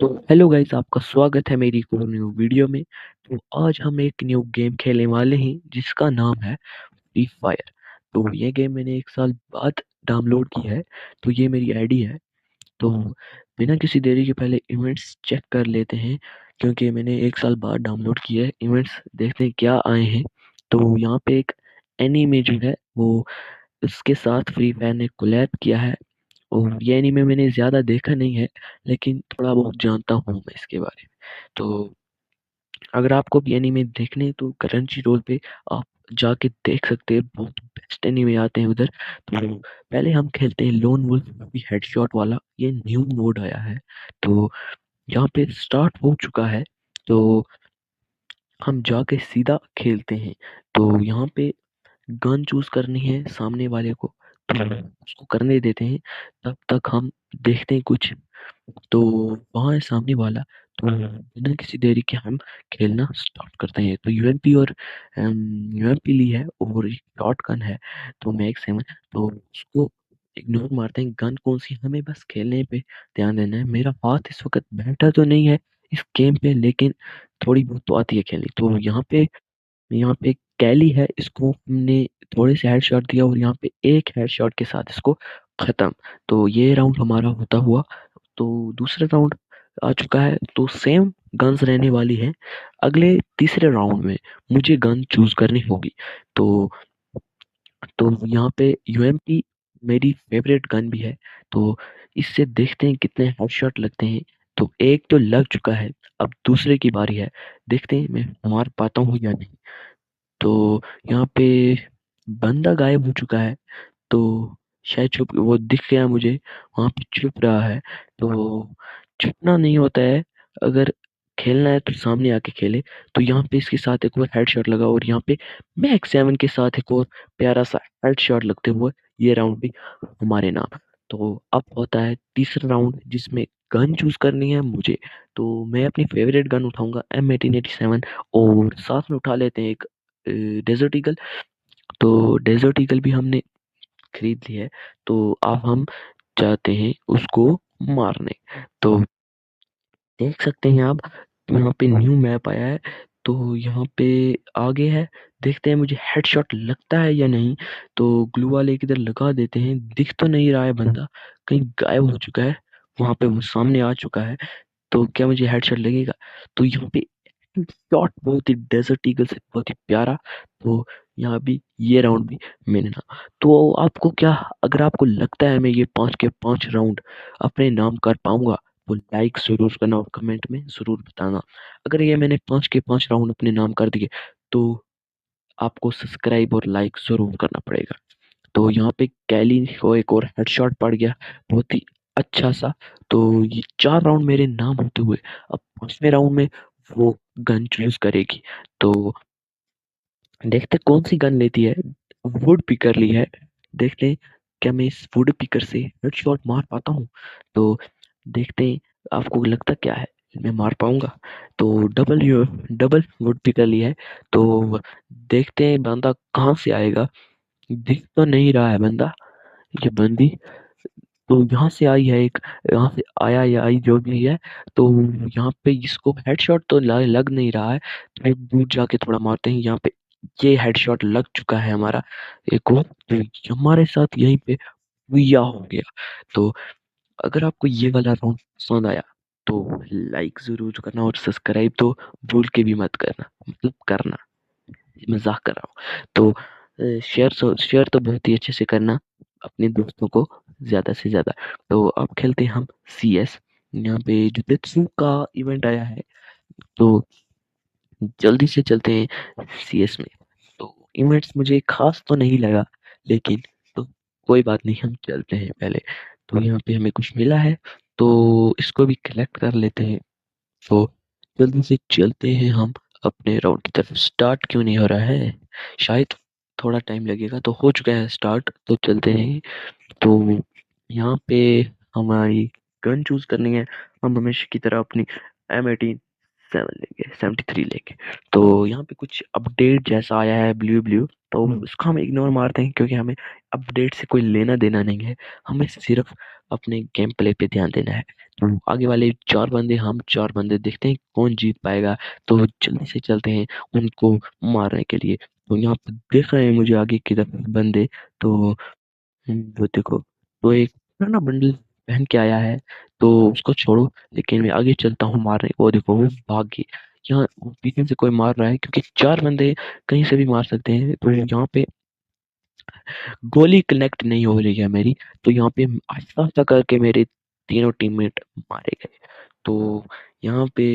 तो hello guys, आपका स्वागत है मेरी एक और न्यू वीडियो में। तो आज हम एक न्यू गेम खेलने वाले हैं जिसका नाम है फ्री फायर। तो ये गेम मैंने एक साल बाद डाउनलोड किया है। तो ये मेरी आईडी है। तो बिना किसी देरी के पहले इवेंट्स चेक कर लेते हैं, क्योंकि मैंने एक साल बाद डाउनलोड किया है। इवेंट्स देखते हैं क्या आए हैं। तो यहाँ पे एक एनीमे जो है वो उसके साथ फ्री फायर ने कोलैब किया है। और ये एनीमे मैंने ज़्यादा देखा नहीं है, लेकिन थोड़ा बहुत जानता हूँ मैं इसके बारे में। तो अगर आपको भी एनीमे देखने हैं तो करंची रोल पे आप जाके देख सकते हैं, बहुत बेस्ट एनीमे आते हैं उधर। तो पहले हम खेलते हैं लोन वुल्फ हेडशॉट वाला। ये न्यू मोड आया है। तो यहाँ पे स्टार्ट हो चुका है। तो हम जाके सीधा खेलते हैं। तो यहाँ पे गन चूज करनी है सामने वाले को। तो उसको करने देते हैं। तब तक हम देखते हैं कुछ। तो वहाँ है सामने वाला। तो बिना किसी देरी के हम खेलना स्टार्ट करते हैं। तो यूएमपी और यूएमपी ली है और एक शॉट गन है। तो मैक्स 7। तो उसको इग्नोर मारते हैं। गन कौन सी, हमें बस खेलने पे ध्यान देना है। मेरा हाथ इस वक्त बैठा तो नहीं है इस गेम पे, लेकिन थोड़ी बहुत तो आती है खेलनी। तो यहाँ पे कैली है, इसको हमने थोड़े से हेडशॉट दिया और यहाँ पे एक हेडशॉट के साथ इसको खत्म। तो ये राउंड हमारा होता हुआ। तो दूसरा राउंड आ चुका है। तो सेम गन्स रहने वाली है। अगले तीसरे राउंड में मुझे गन चूज करनी होगी। तो यहाँ पे यूएमपी मेरी फेवरेट गन भी है। तो इससे देखते हैं कितने हेडशॉट लगते हैं। तो एक तो लग चुका है, अब दूसरे की बारी है। देखते हैं मैं मार पाता हूँ या नहीं। तो यहाँ पे बंदा गायब हो चुका है। तो शायद छुप वो दिख गया मुझे, वहां पे छुप रहा है। तो छुपना नहीं होता है। अगर खेलना है तो सामने आके खेले। तो यहाँ पे इसके साथ एक और हेडशॉट लगा और यहाँ पे मैक्स 7 के साथ एक और प्यारा सा हेडशॉट लगते हुए ये राउंड भी हमारे नाम। तो अब होता है तीसरा राउंड जिसमें गन चूज करनी है मुझे। तो मैं अपनी फेवरेट गन उठाऊंगा M1887 और साथ में उठा लेते हैं एक डेजर्ट ईगल। तो डेजर्ट ईगल भी हमने खरीद ली है। तो अब हम जाते हैं उसको मारने। तो देख सकते हैं आप, यहाँ पे न्यू मैप आया है। तो यहाँ पे आगे है। देखते हैं मुझे हेडशॉट लगता है या नहीं। तो ग्लू वाले किधर लगा देते हैं। दिख तो नहीं रहा है बंदा, कहीं गायब हो चुका है। वहां पे वो सामने आ चुका है। तो क्या मुझे हेडशॉट लगेगा। तो यहाँ पे शॉट बहुत ही डेजर्ट ईगल से बहुत ही प्यारा। तो यहाँ भी ये राउंड भी मैंने ना। तो आपको क्या, अगर आपको लगता है मैं ये 5 के 5 राउंड अपने नाम कर पाऊंगा तो लाइक जरूर करना और कमेंट में जरूर बताना। अगर ये मैंने 5 के 5 राउंड अपने नाम कर दिए तो आपको सब्सक्राइब और लाइक जरूर करना पड़ेगा। तो यहाँ पे कैली को एक और हेडशॉट पड़ गया, बहुत ही अच्छा सा। तो ये 4 राउंड मेरे नाम होते हुए अब 5वें राउंड में वो गन चूज करेगी। तो देखते कौन सी गन लेती है। वुड पिकर ली है। देखते हैं क्या मैं इस वुड पिकर से हेडशॉट मार पाता हूँ। तो देखते हैं, आपको लगता क्या है मैं मार पाऊंगा। तो डबल वुड पिकर ली है। तो देखते हैं बंदा कहाँ से आएगा। दिख तो नहीं रहा है बंदा, ये बंदी। तो यहाँ से आई है एक, यहाँ से आया या आई जो भी है। तो यहाँ पे इसको हेडशॉट तो लग नहीं रहा है। तो दूर जाके थोड़ा मारते हैं। यहाँ पे ये हेडशॉट लग चुका है हमारा एक और। तो हमारे साथ यहीं पे हुआ हो गया। तो अगर आपको ये वाला राउंड पसंद आया तो लाइक जरूर करना और सब्सक्राइब तो भूल के भी मत करना, मतलब करना, मजाक कर रहा हूँ। तो शेयर तो बहुत ही अच्छे से करना अपने दोस्तों को, ज्यादा से ज्यादा। तो अब खेलते हैं हम CS। यहाँ पे जुतेत्सु का इवेंट आया है। तो जल्दी से चलते हैं CS में। तो इवेंट्स मुझे खास तो नहीं लगा, लेकिन तो कोई बात नहीं, हम चलते हैं पहले। तो यहाँ पे हमें कुछ मिला है तो इसको भी कलेक्ट कर लेते हैं। तो जल्दी से चलते हैं हम अपने राउंड की तरफ। स्टार्ट क्यों नहीं हो रहा है, शायद थोड़ा टाइम लगेगा। तो हो चुका है स्टार्ट, तो चलते हैं। तो यहाँ पे हमारी गन चूज करनी है। हम हमेशा की तरह अपनी M18 7 लेंगे, 73 लेंगे। तो यहाँ पे कुछ अपडेट जैसा आया है ब्लू ब्लू, तो उसको हम इग्नोर मारते हैं क्योंकि हमें अपडेट से कोई लेना देना नहीं है। हमें सिर्फ अपने गेम प्ले पे ध्यान देना है। तो आगे वाले 4 बंदे, हम 4 बंदे देखते हैं कौन जीत पाएगा। तो जल्दी से चलते हैं उनको मारने के लिए। तो यहाँ पे देख रहे हैं मुझे आगे की तरफ बंदे। तो वो देखो, तो एक पुराना बंडल पहन के आया है, तो उसको छोड़ो। लेकिन मैं आगे चलता हूँ मारने। वो देखो वो भाग गई। यहाँ पीछे से कोई मार रहा है क्योंकि 4 बंदे कहीं से भी मार सकते हैं। तो यहाँ पे गोली कनेक्ट नहीं हो रही है मेरी। तो यहाँ पे आहिस्ता आहिस्ता करके मेरे तीनों टीममेट मारे गए। तो यहाँ पे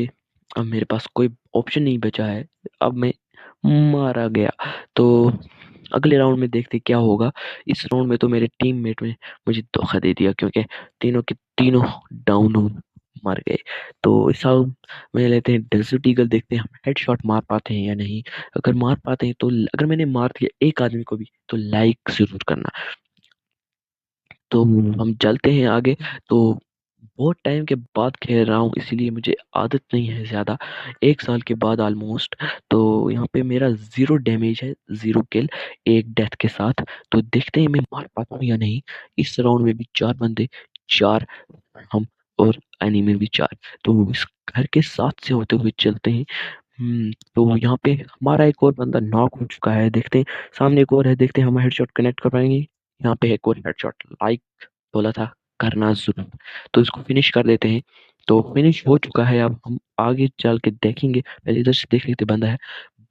अब मेरे पास कोई ऑप्शन नहीं बचा है। अब मैं मारा गया। तो अगले राउंड में देखते क्या होगा। इस राउंड में तो मेरे टीममेट ने मुझे धोखा दे दिया क्योंकि तीनों के तीनों डाउन मर गए। तो इस राउंड में लेते हैं डेजर्ट ईगल, देखते हैं हम हेडशॉट मार पाते हैं या नहीं। अगर मार पाते हैं तो अगर मैंने मार दिया एक आदमी को भी तो लाइक जरूर करना। तो हम चलते हैं आगे। तो बहुत टाइम के बाद खेल रहा हूँ इसीलिए मुझे आदत नहीं है ज़्यादा, 1 साल के बाद ऑलमोस्ट। तो यहाँ पे मेरा 0 डैमेज है, 0 किल, 1 डेथ के साथ। तो देखते हैं मैं मार पाता हूँ या नहीं। इस राउंड में भी 4 बंदे, 4 हम, और एनिमी भी 4। तो इस घर के साथ से होते हुए चलते हैं। तो यहाँ पे हमारा एक और बंदा नॉक हो चुका है। देखते हैं सामने एक और है, देखते हैं हम हेडशॉट कनेक्ट कर पाएंगे। यहाँ पे एक और हेडशॉट, लाइक बोला था करना जरूर। तो इसको फिनिश कर देते हैं। तो फिनिश हो चुका है। अब हम आगे चल के देखेंगे। पहले इधर से देख लेते बंदा है,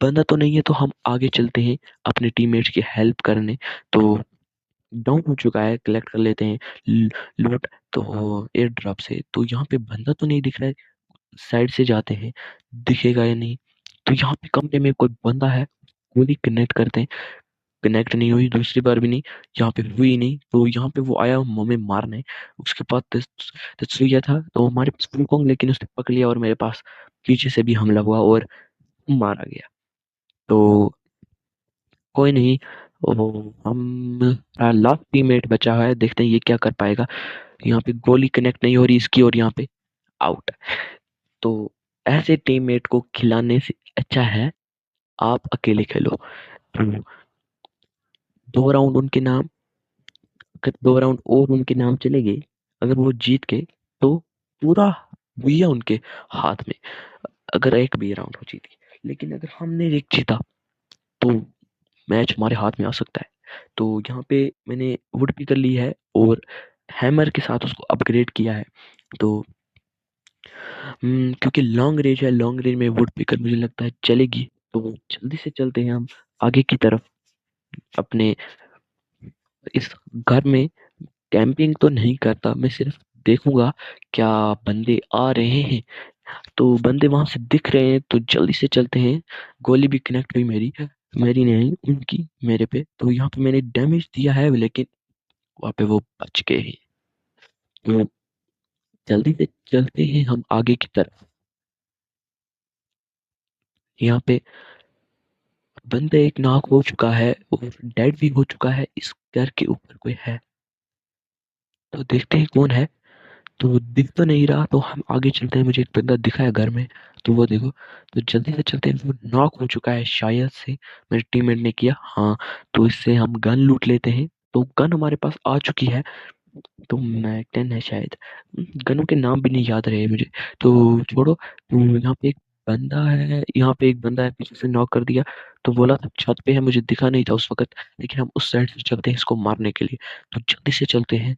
बंदा तो नहीं है। तो हम आगे चलते हैं अपने टीममेट्स की हेल्प करने। तो डाउन हो चुका है, कलेक्ट कर लेते हैं लूट। तो एयर ड्रॉप से तो यहाँ पे बंदा तो नहीं दिख रहा है। साइड से जाते हैं, दिखेगा या नहीं। तो यहाँ पे कमरे में कोई बंदा है, गोली कनेक्ट करते हैं, कनेक्ट नहीं हुई, दूसरी बार भी नहीं, यहाँ पे हुई नहीं। तो यहाँ पे वो आया हमें मारने। उसके पास तस्वीर था, तो हमारे पास फुलकोंग, लेकिन उसने पकड़ लिया और मेरे पास पीछे से भी हमला हुआ और मारा गया। तो कोई नहीं। वो हम लास्ट टीममेट बचा है, देखते हैं ये क्या कर पाएगा। यहाँ पे गोली कनेक्ट नहीं हो रही इसकी, और यहाँ पे आउट। तो ऐसे टीममेट को खिलाने से अच्छा है आप अकेले खेलो। तो 2 राउंड उनके नाम, अगर 2 राउंड और उनके नाम चले गए, अगर वो जीत गए, तो पूरा भुइया उनके हाथ में। अगर एक भी राउंड वो जीत गए, लेकिन अगर हमने एक जीता तो मैच हमारे हाथ में आ सकता है। तो यहाँ पे मैंने वुड पिकर ली है और हैमर के साथ उसको अपग्रेड किया है। तो क्योंकि लॉन्ग रेंज है, लॉन्ग रेंज में वुड पिकर मुझे लगता है चलेगी। तो जल्दी से चलते हैं हम आगे की तरफ। अपने इस घर में कैंपिंग तो नहीं करता, मैं सिर्फ देखूंगा क्या बंदे आ रहे हैं। तो बंदे वहां से दिख रहे हैं तो जल्दी से चलते हैं। गोली भी कनेक्ट हुई मेरी, मेरी नहीं उनकी मेरे पे। तो यहाँ पे मैंने डैमेज दिया है, लेकिन वहां पे वो बच गए हैं। तो जल्दी से चलते हैं हम आगे की तरफ। यहाँ पे बंदे एक नॉक हो चुका है और डेड भी हो चुका है। इस घर के ऊपर कोई है, तो देखते हैं कौन है। तो दिख तो नहीं रहा, तो हम आगे चलते हैं। मुझे एक बंदा दिखा है घर में, तो वो देखो। तो जल्दी से चलते हैं, वो नॉक हो चुका है शायद से, मेरे टीममेट ने किया हाँ। तो इससे हम गन लूट लेते हैं। तो गन हमारे पास आ चुकी है। तो मैक 10 है शायद, गनों के नाम भी नहीं याद रहे मुझे। तो छोड़ो। तो यहाँ पे एक बंदा है, यहाँ पे एक बंदा है, पीछे से नॉक कर दिया। तो बोला था छत पे है, मुझे दिखा नहीं था उस वक्त। लेकिन हम उस साइड से चलते हैं इसको मारने के लिए। तो जल्दी से चलते हैं।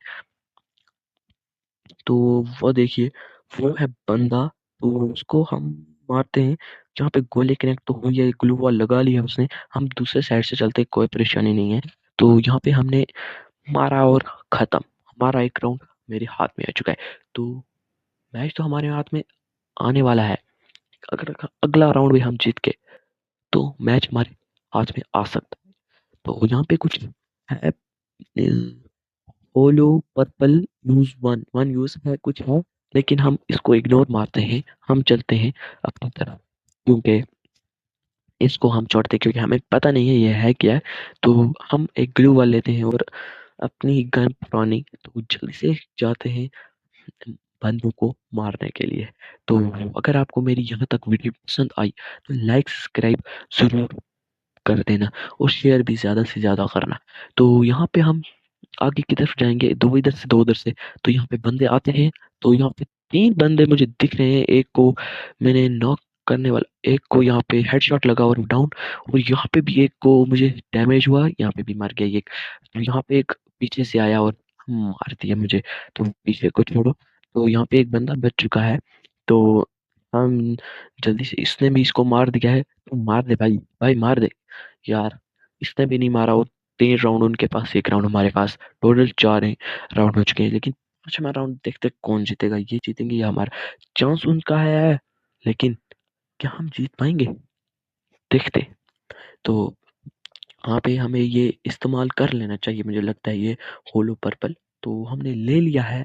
तो वो देखिए, वो है बंदा। तो उसको हम मारते हैं। जहाँ पे गोली कनेक्ट तो हुई है, ग्लू वॉल लगा ली है उसने। हम दूसरे साइड से चलते हैं, कोई परेशानी नहीं है। तो यहाँ पे हमने मारा और खत्म। हमारा एक राउंड मेरे हाथ में आ चुका है। तो मैच तो हमारे हाथ में आने वाला है। अगर अगला राउंड भी हम जीत के, तो मैच हमारे हाथ में आ सकता है। तो यहाँ पे कुछ है, hollow purple use one one use है कुछ है, लेकिन हम इसको इग्नोर मारते हैं। हम चलते हैं अपनी तरफ, क्योंकि इसको हम छोड़ते हैं, क्योंकि हमें पता नहीं है ये है क्या है। तो हम एक ग्लू वाल लेते हैं और अपनी गन पुरानी, तो जल्दी से जाते हैं बंदों को मारने के लिए। तो अगर आपको मेरी यहाँ तक वीडियो पसंद आई तो लाइक सब्सक्राइब ज़रूर कर देना और शेयर भी ज़्यादा से ज़्यादा करना। तो यहाँ पे हम आगे की तरफ जाएँगे, 2 इधर से 2 उधर से, तो यहाँ पे बंदे आते हैं, तो यहाँ पे 3 बंदे मुझे दिख रहे हैं, एक को मैंने नॉक करने वाला, एक को यहाँ पे हेडशॉट लगा और डाउन, और यहाँ पे भी एक को मुझे डैमेज हुआ, यहाँ पे भी मर गया एक। तो यहाँ पे एक पीछे से आया और मार दिया मुझे, तो पीछे को छोड़ो, तो यहाँ पे एक बंदा बच चुका है, तो हम जल्दी से, इसने भी इसको मार दिया है, तो मार दे भाई, भाई मार दे। यार, इसने भी नहीं मारा और 3 राउंड उनके पास, 1 राउंड हमारे पास, टोटल 4 हैं राउंड हो चुके हैं, लेकिन 5वां राउंड देखते हैं कौन जीतेगा, ये जीतेंगे या हमारा चांस उनका है, लेकिन क्या हम जीत पाएँगे? देखते। तो यहाँ पे हमें ये इस्तेमाल कर लेना चाहिए, मुझे लगता है ये होलो पर्पल, तो हमने ले लिया है,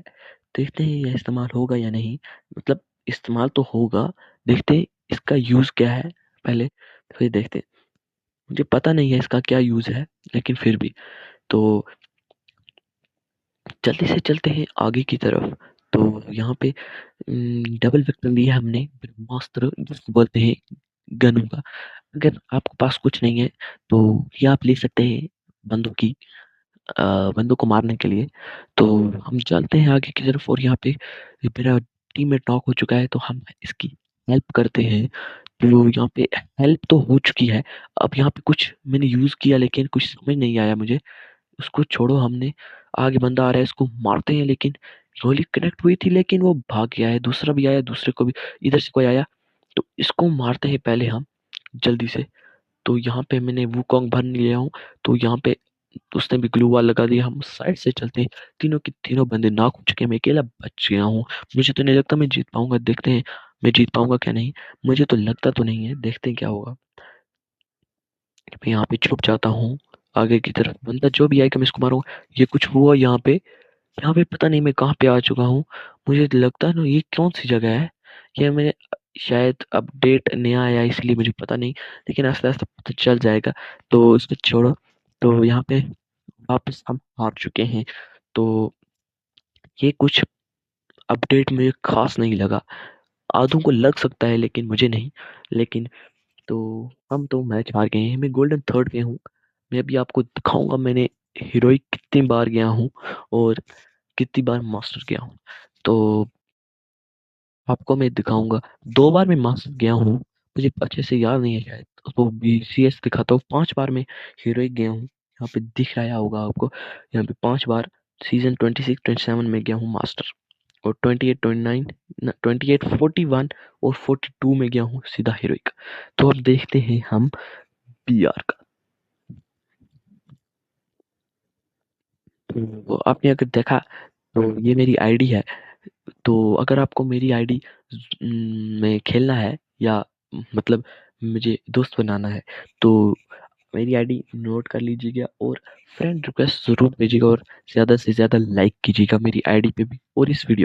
देखते हैं ये इस्तेमाल होगा या नहीं, मतलब इस्तेमाल तो होगा, देखते हैं इसका यूज़ क्या है पहले, फिर देखते हैं। मुझे पता नहीं है इसका क्या यूज़ है, लेकिन फिर भी, तो जल्दी से चलते हैं आगे की तरफ। तो यहाँ पे डबल वेक्टर लिया हमने, ब्रह्मास्त्र जिसको बोलते हैं गनों का। अगर आपके पास कुछ नहीं है, तो ये आप ले सकते हैं बंदों की अ, बंदों को मारने के लिए। तो हम चलते हैं आगे की तरफ, और यहाँ पे मेरा टीममेट नॉक हो चुका है, तो हम इसकी हेल्प करते हैं। तो यहाँ पे हेल्प तो हो चुकी है, अब यहाँ पे कुछ मैंने यूज़ किया लेकिन कुछ समझ नहीं आया मुझे। उसको छोड़ो, हमने आगे बंदा आ रहा है, इसको मारते हैं, लेकिन गोली कनेक्ट हुई थी लेकिन वो भाग गया है, दूसरा भी आया, दूसरे को भी इधर से कोई आया, तो इसको मारते हैं पहले हम जल्दी से। तो यहाँ पे मैंने वुकोंग भर लिया हूँ, तो यहाँ पे उसने भी ग्लू वॉल लगा दिया, हम साइड से चलते हैं, तीनों के तीनों बंदे नॉक हो चुके हैं, मैं अकेला बच गया हूँ। मुझे तो नहीं लगता मैं जीत पाऊंगा, देखते हैं मैं जीत पाऊंगा क्या नहीं, मुझे तो लगता तो नहीं है, देखते हैं क्या होगा। मैं यहाँ पे छुप जाता हूँ, आगे की तरफ बंदा जो भी आएगा मैं इसको मारूंगा। ये कुछ हुआ यहाँ पे, यहाँ पे पता नहीं मैं कहाँ पे आ चुका हूँ, मुझे लगता है ना ये कौन सी जगह है, ये मैंने शायद अपडेट नया आया है, इसलिए मुझे पता नहीं, लेकिन आस्ते आस्ते पता चल जाएगा, तो इसको छोड़ो। तो यहाँ पे वापस हम हार चुके हैं, तो ये कुछ अपडेट मुझे खास नहीं लगा, आधों को लग सकता है लेकिन मुझे नहीं, लेकिन तो हम तो मैच हार गए हैं, मैं गोल्डन थर्ड पे हूँ। मैं अभी आपको दिखाऊंगा मैंने हीरोइक कितनी बार गया हूँ और कितनी बार मास्टर गया हूँ, तो आपको मैं दिखाऊंगा। 2 बार मैं मास्टर गया हूँ, मुझे अच्छे से याद नहीं है शायद, तो बीसीएस दिखाता हूँ। 5 बार मैं हीरोइक गया हूँ, यहाँ पे दिख रहा होगा आपको, यहाँ पे 5 बार सीजन 26 27 में गया हूँ मास्टर, और 28 29 28 41 और 42 में गया हूँ सीधा हीरोइक। तो अब देखते हैं हम पीआर का। तो आपने अगर देखा, तो ये मेरी आईडी है, तो अगर आपको मेरी आईडी में खेलना है, या मतलब मुझे दोस्त बनाना है, तो मेरी आईडी नोट कर लीजिएगा और फ्रेंड रिक्वेस्ट ज़रूर भेजिएगा, और ज़्यादा से ज़्यादा लाइक कीजिएगा मेरी आईडी पे भी और इस वीडियो